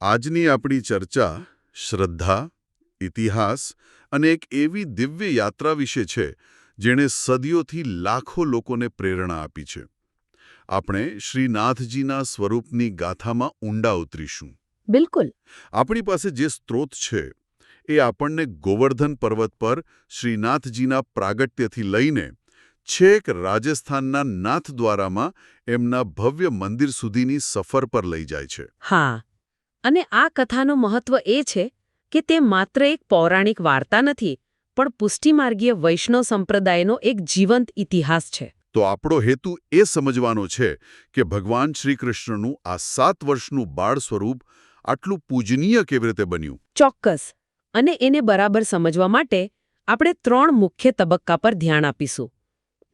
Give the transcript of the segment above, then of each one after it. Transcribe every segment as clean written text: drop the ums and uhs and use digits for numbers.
આજની આપણી ચર્ચા શ્રદ્ધા, ઇતિહાસ અને એક એવી દિવ્ય યાત્રા વિશે છે જેણે સદીઓથી લાખો લોકોને પ્રેરણા આપી છે. આપણે શ્રીનાથજીના સ્વરૂપની ગાથામાં ઊંડા ઉતરીશું. બિલકુલ. આપણી પાસે જે સ્ત્રોત છે એ આપણને ગોવર્ધન પર્વત પર શ્રીનાથજીના પ્રાગટ્યથી લઈને છેક રાજસ્થાનના નાથદ્વારામાં એમના ભવ્ય મંદિર સુધીની સફર પર લઈ જાય છે. હા, અને આ કથાનું મહત્વ એ છે કે તે માત્ર એક પૌરાણિક વાર્તા નથી, પણ પુષ્ટિમાર્ગીય વૈષ્ણવ સંપ્રદાયનો એક જીવંત ઇતિહાસ છે. તો આપણો હેતુ એ સમજવાનો છે કે ભગવાન શ્રીકૃષ્ણનું આ 7 વર્ષનું બાળ સ્વરૂપ આટલું પૂજનીય કેવી રીતે બન્યું. ચોક્કસ. અને એને બરાબર સમજવા માટે આપણે 3 મુખ્ય તબક્કા પર ધ્યાન આપીશું.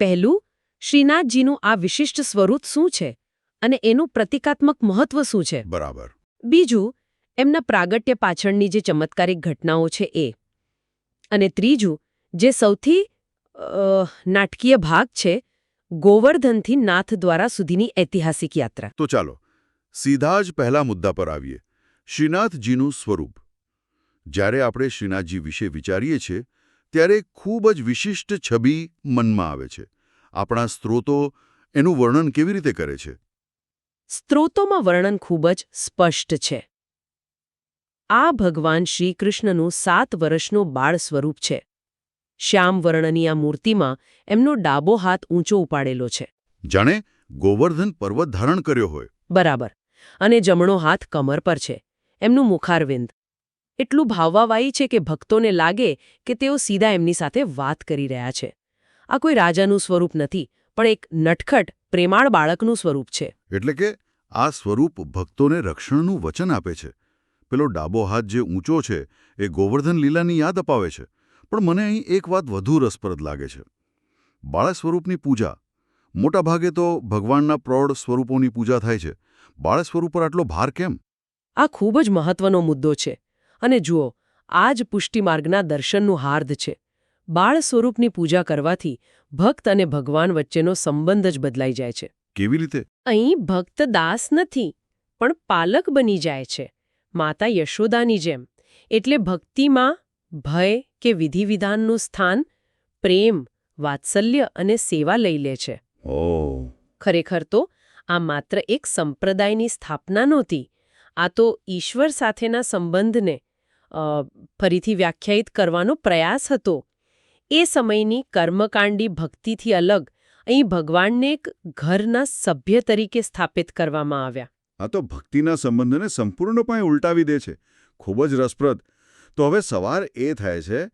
પહેલું, શ્રીનાથજીનું આ વિશિષ્ટ સ્વરૂપ શું છે અને એનું પ્રતિકાત્મક મહત્વ શું છે. બરાબર. બીજું, એમના પ્રાગટ્ય પાછળની જે ચમત્કારિક ઘટનાઓ છે એ. અને ત્રીજું, જે સૌથી નાટકીય ભાગ છે, ગોવર્ધનથી નાથદ્વારા સુધીની ઐતિહાસિક યાત્રા. તો ચાલો સીધા જ પહેલા મુદ્દા પર આવીએ. શ્રીનાથજીનું સ્વરૂપ. જ્યારે આપણે શ્રીનાથજી વિશે વિચારીએ છીએ ત્યારે ખૂબ જ વિશિષ્ટ છબી મનમાં આવે છે. આપણા સ્ત્રોતો એનું વર્ણન કેવી રીતે કરે છે? સ્ત્રોતોમાં વર્ણન ખૂબ જ સ્પષ્ટ છે. આ ભગવાન શ્રીકૃષ્ણનું 7 વર્ષનું બાળ સ્વરૂપ છે. શ્યામ વર્ણની આ મૂર્તિમાં એમનો ડાબો હાથ ઊંચો ઉપાડેલો છે. જાણે ગોવર્ધન પર્વત ધારણ કર્યો હોય. બરાબર. અને જમણો હાથ કમર પર છે. એમનું મુખારવિંદ એટલું ભાવવાવાયી છે કે ભક્તોને લાગે કે તેઓ સીધા એમની સાથે વાત કરી રહ્યા છે. આ કોઈ રાજાનું સ્વરૂપ નથી, પણ એક નટખટ પ્રેમાળ બાળકનું સ્વરૂપ છે. એટલે કે આ સ્વરૂપ ભક્તોને રક્ષણનું વચન આપે છે. પેલો ડાબો હાથ જે ઊંચો છે એ ગોવર્ધન લીલાની યાદ અપાવે છે. પણ મને અહીં એક વાત વધુ રસપ્રદ લાગે છે. બાળ સ્વરૂપની પૂજા. મોટાભાગે તો ભગવાનના પ્રૌઢ સ્વરૂપોની પૂજા થાય છે. બાળ સ્વરૂપ પર આટલો ભાર કેમ? આ ખૂબ જ મહત્વનો મુદ્દો છે. અને જુઓ, આ જ પુષ્ટિમાર્ગના દર્શનનું હાર્દ છે. બાળ સ્વરૂપની પૂજા કરવાથી ભક્ત અને ભગવાન વચ્ચેનો સંબંધ જ બદલાઈ જાય છે. કેવી રીતે? અહીં ભક્ત દાસ નથી, પણ પાલક બની જાય છે, માતા યશોદાની જેમ. એટલે ભક્તિમાં ભય કે વિધિવિધાનનું સ્થાન પ્રેમ, વાત્સલ્ય અને સેવા લઈ લે છે. ઓહ! ખરેખર તો આ માત્ર એક સંપ્રદાયની સ્થાપના નહોતી. આ તો ઈશ્વર સાથેના સંબંધને ફરીથી વ્યાખ્યાયિત કરવાનો પ્રયાસ હતો. એ સમયની કર્મકાંડી ભક્તિથી અલગ અહીં ભગવાનને એક ઘરના સભ્ય તરીકે સ્થાપિત કરવામાં આવ્યા. આ તો ભક્તિના સંબંધને સંપૂર્ણપણે ઉલટાવી દે છે. ખૂબ જ રસપ્રદ. તો હવે સવાલ એ થાય છે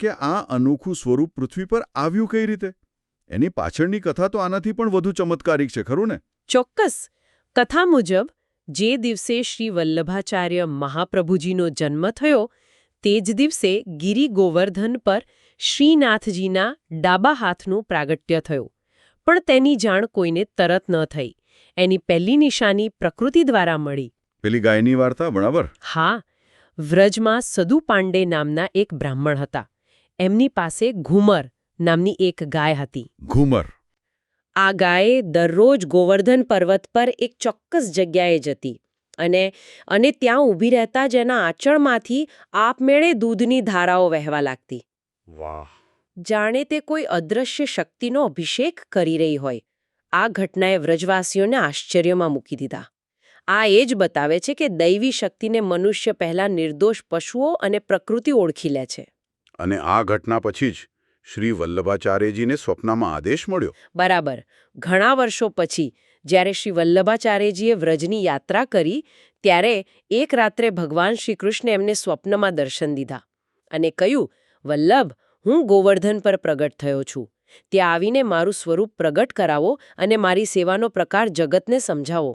કે આ અનોખું સ્વરૂપ પૃથ્વી પર આવ્યું કઈ રીતે? એની પાછળની કથા તો આનાથી પણ વધુ ચમત્કારિક છે, ખરું ને? ચોક્કસ. કથા મુજબ જે દિવસે શ્રી વલ્લભાચાર્ય મહાપ્રભુજીનો જન્મ થયો તે જ દિવસે ગિરિ ગોવર્ધન પર શ્રીનાથજીના ડાબા હાથનું પ્રાગટ્ય થયું. પણ તેની જાણ કોઈને તરત ન થઈ. એની પહેલી નિશાની પ્રકૃતિ દ્વારા મળી. પેલી ગાયની વાર્તા, બરાબર? હા. વ્રજમાં સદુ પાંડે નામના એક બ્રાહ્મણ હતા. એમની પાસે ઘુમર નામની એક ગાય હતી. ઘુમર. આ ગાય દરરોજ ગોવર્ધન પર્વત પર એક ચોક્કસ જગ્યાએ જતી અને ત્યાં ઊભી રહેતા જ એના આંચળમાંથી આપમેળે દૂધની ધારાઓ વહેવા લાગતી. વાહ! જાણે તે કોઈ અદૃશ્ય શક્તિનો અભિષેક કરી રહી હોય. આ ઘટનાએ વ્રજવાસીઓને આશ્ચર્યમાં મૂકી દીધા. આ એ જ બતાવે છે કે દૈવી શક્તિને મનુષ્ય પહેલા નિર્દોષ પશુઓ અને પ્રકૃતિ ઓળખી લે છે. અને આ ઘટના પછી જ શ્રી વલ્લભાચાર્યજીને સ્વપ્નમાં આદેશ મળ્યો. બરાબર. ઘણા વર્ષો પછી જ્યારે શ્રી વલ્લભાચાર્યજીએ વ્રજની યાત્રા કરી ત્યારે એક રાત્રે ભગવાન શ્રીકૃષ્ણે એમને સ્વપ્નમાં દર્શન દીધા અને કહ્યું, વલ્લભ, હું ગોવર્ધન પર પ્રગટ થયો છું. ત્યાં આવીને મારું સ્વરૂપ પ્રગટ કરાવો અને મારી સેવાનો પ્રકાર જગતને સમજાવો.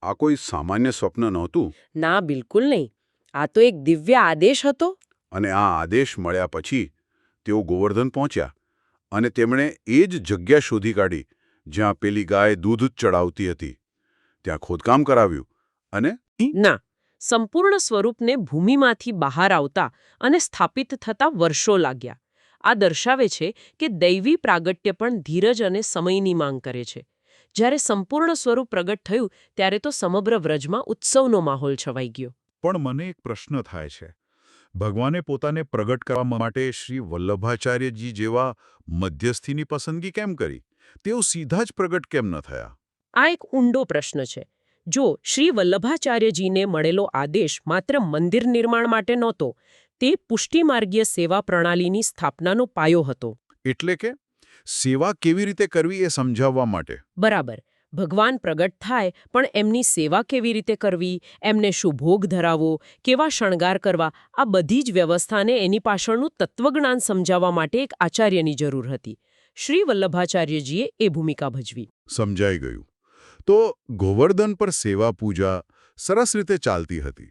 આ કોઈ સામાન્ય સ્વપ્ન નહોતું. ના, બિલકુલ નહીં. આ તો એક દિવ્ય આદેશ હતો. અને આ આદેશ મળ્યા પછી તેઓ ગોવર્ધન પહોંચ્યા અને તેમણે એ જ જગ્યા શોધી કાઢી જ્યાં પેલી ગાય દૂધ ચડાવતી હતી. ત્યાં ખોદકામ કરાવ્યું અને ના, સંપૂર્ણ સ્વરૂપને ભૂમિમાંથી બહાર આવતા અને સ્થાપિત થતા વર્ષો લાગ્યા. આ દર્શાવે છે કે દૈવી પ્રાગટ્ય પણ ધીરજ અને સમયની માંગ કરે છે. જ્યારે સંપૂર્ણ સ્વરૂપ પ્રગટ થયું ત્યારે તો સમગ્ર વ્રજમાં ઉત્સવનો માહોલ છવાઈ ગયો. પણ મને એક પ્રશ્ન થાય છે, ભગવાને પોતાને પ્રગટ કરવા માટે શ્રી વલ્લભાચાર્યજી જેવા મધ્યસ્થીની પસંદગી કેમ કરી? તેઓ સીધા જ પ્રગટ કેમ ન થયા? આ એક ઊંડો પ્રશ્ન છે. જો શ્રી વલ્લભાચાર્યજીને મળેલો આદેશ માત્ર મંદિર નિર્માણ માટે નહોતો, તે પુષ્ટિમાર્ગીય સેવા પ્રણાલીની સ્થાપનાનો પાયો હતો. એટલે કે સેવા કેવી રીતે કરવી એ સમજાવવા માટે. બરાબર. ભગવાન પ્રગટ થાય પણ એમની સેવા કેવી રીતે કરવી, એમને શું ભોગ ધરાવવો, કેવા શણગાર કરવા, આ બધી જ વ્યવસ્થાને એની પાછળનું તત્વજ્ઞાન સમજાવવા માટે એક આચાર્યની જરૂર હતી. શ્રી વલ્લભાચાર્યજીએ એ ભૂમિકા ભજવી. સમજાઈ ગયું. તો ગોવર્ધન પર સેવા પૂજા સરસ રીતે ચાલતી હતી,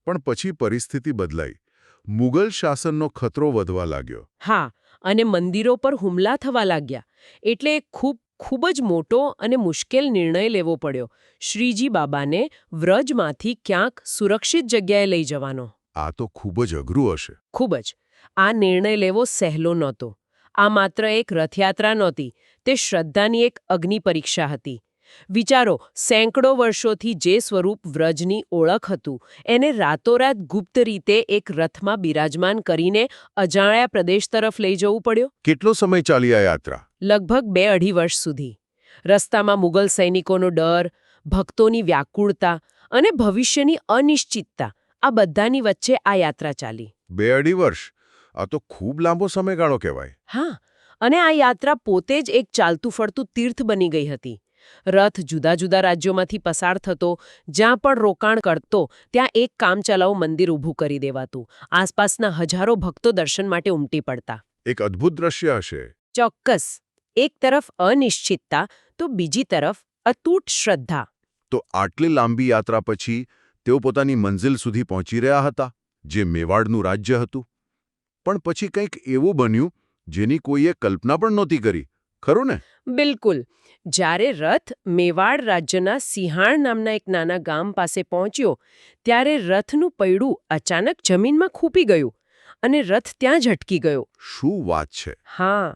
પણ પછી પરિસ્થિતિ બદલાઈ. મુગલ શાસનનો ખતરો વધવા લાગ્યો. હા, અને મંદિરો પર હુમલા થવા લાગ્યા. એટલે ખૂબ જ મોટો અને મુશ્કેલ નિર્ણય લેવો પડ્યો. શ્રીજી બાબાને વ્રજમાંથી ક્યાંક સુરક્ષિત જગ્યાએ લઈ જવાનો. આ તો ખૂબ જ અઘરું હશે. ખૂબ જ. આ નિર્ણય લેવો સહેલો નહોતો. આ માત્ર એક રથયાત્રા નહોતી, તે શ્રદ્ધાની એક અગ્નિ પરીક્ષા હતી. વિચારો, સેંકડો વર્ષોથી જે સ્વરૂપ વ્રજની ઓળખ હતું, એને રાતોરાત ગુપ્ત રીતે એક રથમાં બિરાજમાન કરીને અજાણ્યા પ્રદેશ તરફ લઈ જવું પડ્યો. કેટલો સમય ચાલી આ યાત્રા? લગભગ 2-2.5 વર્ષ સુધી. રસ્તામાં મુગલ સૈનિકોનો ડર, ભક્તોની વ્યાકુળતા અને ભવિષ્યની અનિશ્ચિતતા, આ બધાની વચ્ચે આ યાત્રા ચાલી. 2-2.5 વર્ષ? આ તો ખૂબ લાંબો સમયગાળો કહેવાય. હા, અને આ યાત્રા પોતે જ એક ચાલતું ફરતું તીર્થ બની ગઈ હતી. રથ જુદા જુદા રાજ્યોમાંથી પસાર થતો, જ્યાં પણ રોકાણ કરતો ત્યાં એક કામચલાઉ મંદિર ઊભું કરી દેવાતું. આસપાસના હજારો ભક્તો દર્શન માટે ઉમટી પડતા. એક અદ્ભુત દ્રશ્ય હશે. ચોક્કસ. એક તરફ અનિશ્ચિતતા તો બીજી તરફ અતૂટ શ્રદ્ધા. તો આટલી લાંબી યાત્રા પછી તેઓ પોતાની મંઝિલ સુધી પહોંચી રહ્યા હતા, જે મેવાડનું રાજ્ય હતું. પણ પછી કંઈક એવું બન્યું જેની કોઈએ કલ્પના પણ નહોતી કરી, ખરું ને? બિલકુલ. જ્યારે રથ મેવાડ રાજ્યના સિંહાણ નામના એક નાના ગામ પાસે પહોંચ્યો, ત્યારે રથનું પૈડું અચાનક જમીનમાં ખૂંપી ગયું અને રથ ત્યાં જ અટકી ગયો. શું વાત છે! હા,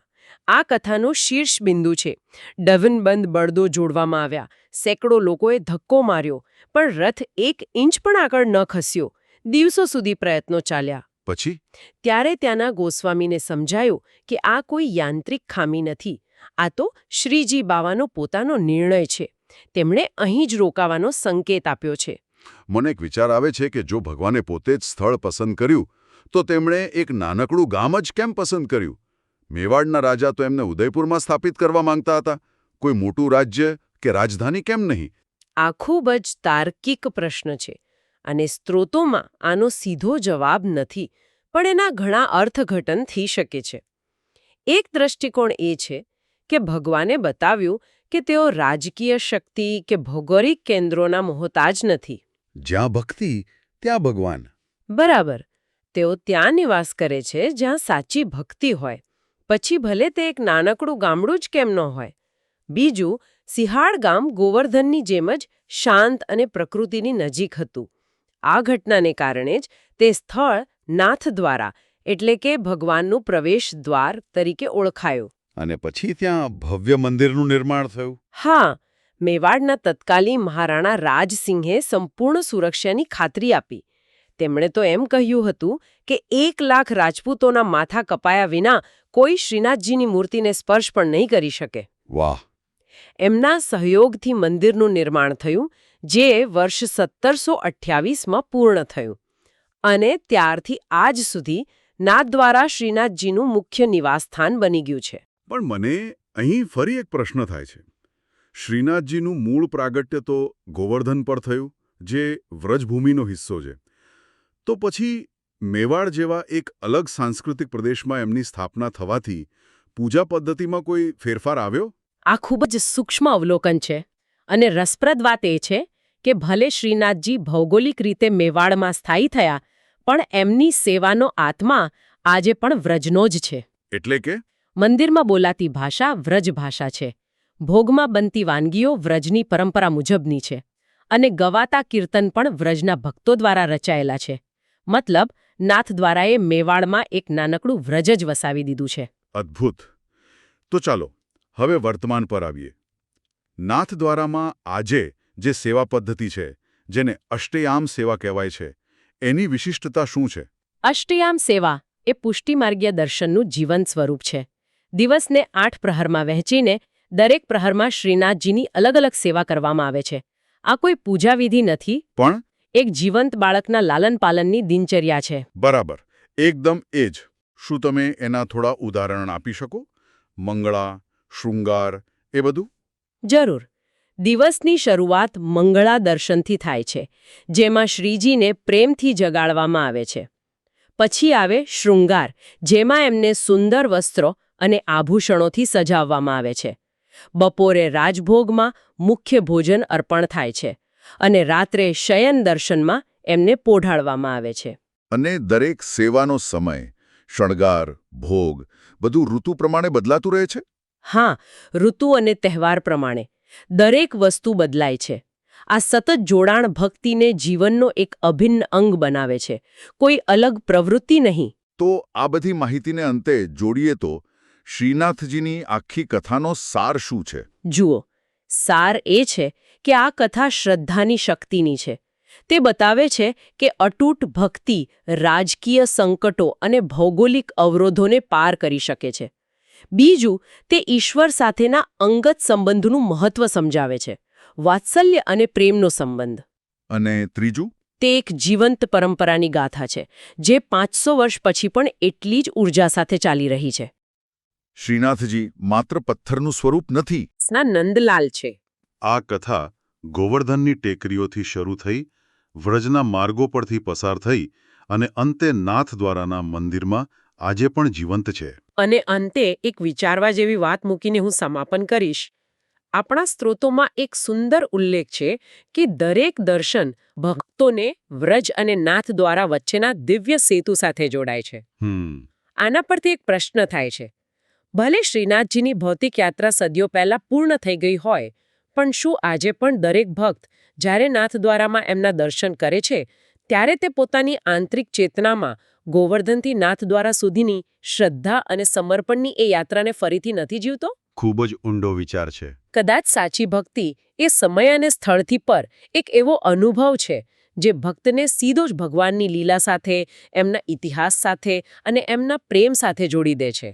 આ કથાનો શીર્ષ બિંદુ છે. ડવનબંધ બળદો જોડવામાં આવ્યા, સેંકડો લોકોએ ધક્કો માર્યો, પણ રથ 1 ઇંચ પણ આગળ ન ખસ્યો. દિવસો સુધી પ્રયત્નો ચાલ્યા. પછી? ત્યારે ત્યાંના ગોસ્વામીને સમજાયું કે આ કોઈ યાંત્રિક ખામી નથી. આ તો શ્રીજી બાવાનો પોતાનો નિર્ણય છે. તેમણે અહીં જ રોકાવાનો સંકેત આપ્યો છે. મને એક વિચાર આવે છે કે જો ભગવાને પોતે જ સ્થળ પસંદ કર્યું, તો તેમણે એક નાનકડું ગામ જ કેમ પસંદ કર્યું? મેવાડના રાજા તો એમને ઉદયપુરમાં સ્થાપિત કરવા માંગતા હતા. કોઈ મોટું રાજ્ય કે રાજધાની કેમ નહીં? આ ખૂબ જ તાર્કિક પ્રશ્ન છે, અને સ્ત્રોતોમાં આનો સીધો જવાબ નથી, પણ એના ઘણા અર્થઘટન થઈ શકે છે. એક દ્રષ્ટિકોણ એ છે કે ભગવાને બતાવ્યું કે તેઓ રાજકીય શક્તિ કે ભૌગોલિક કેન્દ્રોના મોહતાજ નથી. જ્યાં ભક્તિ, ત્યાં ભગવાન. બરાબર. તેઓ ત્યાં નિવાસ કરે છે જ્યાં સાચી ભક્તિ હોય, પછી ભલે તે એક નાનકડું ગામડું જ કેમ ન હોય. બીજું, સિંહાળ ગામ ગોવર્ધનની જેમ જ શાંત અને પ્રકૃતિની નજીક હતું. આ ઘટનાને કારણે જ તે સ્થળ નાથદ્વારા એટલે કે ભગવાનનું પ્રવેશ દ્વાર તરીકે ઓળખાયું. અને પછી ત્યાં ભવ્ય મંદિરનું નિર્માણ થયું. હા, મેવાડના તત્કાલીન મહારાણા રાજસિંહે સંપૂર્ણ સુરક્ષાની ખાતરી આપી. તેમણે તો એમ કહ્યું હતું કે 1 લાખ રાજપૂતોના માથા કપાયા વિના કોઈ શ્રીનાથજીની મૂર્તિને સ્પર્શ પણ નહીં કરી શકે. વાહ! એમના સહયોગથી મંદિરનું નિર્માણ થયું, જે વર્ષ 1728માં પૂર્ણ થયું. અને ત્યારથી આજ સુધી નાથદ્વારા શ્રીનાથજીનું મુખ્ય નિવાસસ્થાન બની ગયું છે. પણ મને અહીં ફરી એક પ્રશ્ન થાય છે. શ્રીનાથજીનું મૂળ પ્રાગટ્ય તો ગોવર્ધન પર થયું, જે વ્રજભૂમિનો હિસ્સો છે. તો પછી મેવાડ જેવા એક અલગ સાંસ્કૃતિક પ્રદેશમાં એમની સ્થાપના થવાથી પૂજા પદ્ધતિમાં કોઈ ફેરફાર આવ્યો? આ ખૂબ જ સૂક્ષ્મ અવલોકન છે. અને રસપ્રદ વાત એ છે કે ભલે શ્રીનાથજી ભૌગોલિક રીતે મેવાડમાં સ્થાયી થયા, પણ એમની સેવાનો આત્મા આજે પણ વ્રજનો જ છે. એટલે કે મંદિરમાં બોલાતી ભાષા વ્રજ ભાષા છે. ભોગમાં બનતી વાનગીઓ વ્રજની પરંપરા મુજબની છે. અને ગવાતા કીર્તન પણ વ્રજના ભક્તો દ્વારા રચાયેલા છે. મતલબ, નાથદ્વારાએ મેવાડમાં એક નાનકડું વ્રજ જ વસાવી દીધું છે. અદ્ભુત. તો ચાલો હવે વર્તમાન પર આવીએ. નાથદ્વારામાં આજે જે સેવા પદ્ધતિ છે, જેને અષ્ટયામ સેવા કહેવાય છે, એની વિશિષ્ટતા શું છે? અષ્ટયામ સેવા એ પુષ્ટિમાર્ગીય દર્શનનું જીવંત સ્વરૂપ છે. દિવસને 8 પ્રહરમાં વહેંચીને દરેક પ્રહરમાં શ્રીનાથજીની અલગ અલગ સેવા કરવામાં આવે છે. આ કોઈ પૂજાવિધિ નથી, પણ એક જીવંત બાળકના લાલન પાલનની દિનચર્યા છે. બરાબર, એકદમ એ જ. શું તમે એના થોડા ઉદાહરણ આપી શકો? મંગળા, શૃંગાર, એ બધું? જરૂર. દિવસની શરૂઆત મંગળા દર્શનથી થાય છે, જેમાં શ્રીજીને પ્રેમથી જગાડવામાં આવે છે. પછી આવે શૃંગાર, જેમાં એમને સુંદર વસ્ત્રો અને આભૂષણોથી સજાવવામાં આવે છે. બપોરે રાજભોગમાં મુખ્ય ભોજન અર્પણ થાય છે અને રાત્રે શયન દર્શનમાં એમને પોઢાડવામાં આવે છે. અને દરેક સેવાનો સમય, શણગાર, ભોગ બધું ઋતુ પ્રમાણે બદલાતું રહે છે? હા, ઋતુ અને તહેવાર પ્રમાણે દરેક વસ્તુ બદલાય છે. આ સતત જોડાણ ભક્તિને જીવનનો એક અભિન્ન અંગ બનાવે છે, કોઈ અલગ પ્રવૃત્તિ નહીં. તો આ બધી માહિતીને અંતે જોડીએ તો શ્રીનાથજીની આખી કથાનો સાર શું છે? જુઓ, સાર એ છે કે આ કથા શ્રદ્ધાની શક્તિની છે. તે બતાવે છે કે અતૂટ ભક્તિ રાજકીય સંકટો અને ભૌગોલિક અવરોધોને પાર કરી શકે છે. બીજું, તે ઈશ્વર સાથેના અંગત સંબંધનું મહત્વ સમજાવે છે, વાત્સલ્ય અને પ્રેમનો સંબંધ. અને ત્રીજું? તે એક જીવંત પરંપરાની ગાથા છે, જે 500 વર્ષ પછી પણ એટલી જ ઊર્જા સાથે ચાલી રહી છે. શ્રીનાથજી માત્ર પથ્થરનું સ્વરૂપ નથી. સ્ના નંદલાલ છે. આ કથા ગોવર્ધનની ટેકરીઓથી શરૂ થઈ, વ્રજના માર્ગો પરથી પસાર થઈ અને અંતે નાથદ્વારાના મંદિરમાં આજે પણ જીવંત છે. અને અંતે એક વિચારવા જેવી વાત મૂકીને હું સમાપન કરીશ. આપણા સ્ત્રોતોમાં એક સુંદર ઉલ્લેખ છે કે દરેક દર્શન ભક્તોને વ્રજ અને નાથ દ્વારા વચ્ચેના દિવ્ય સેતુ સાથે જોડાય છે. આના પરથી એક પ્રશ્ન થાય છે. ભલે શ્રીનાથજીની ભૌતિક યાત્રા સદીઓ પહેલા પૂર્ણ થઈ ગઈ હોય, પણ શું આજે પણ દરેક ભક્ત જ્યારે નાથદ્વારામાં એમના દર્શન કરે છે, ત્યારે તે પોતાની આંતરિક ચેતનામાં ગોવર્ધનથી નાથદ્વારા સુધીની શ્રદ્ધા અને સમર્પણની એ યાત્રાને ફરીથી નથી જીવતો? ખૂબ જ ઊંડો વિચાર છે. કદાચ સાચી ભક્તિ એ સમય અને સ્થળથી પર એક એવો અનુભવ છે જે ભક્તને સીધો જ ભગવાનની લીલા સાથે, એમના ઇતિહાસ સાથે અને એમના પ્રેમ સાથે જોડી દે છે.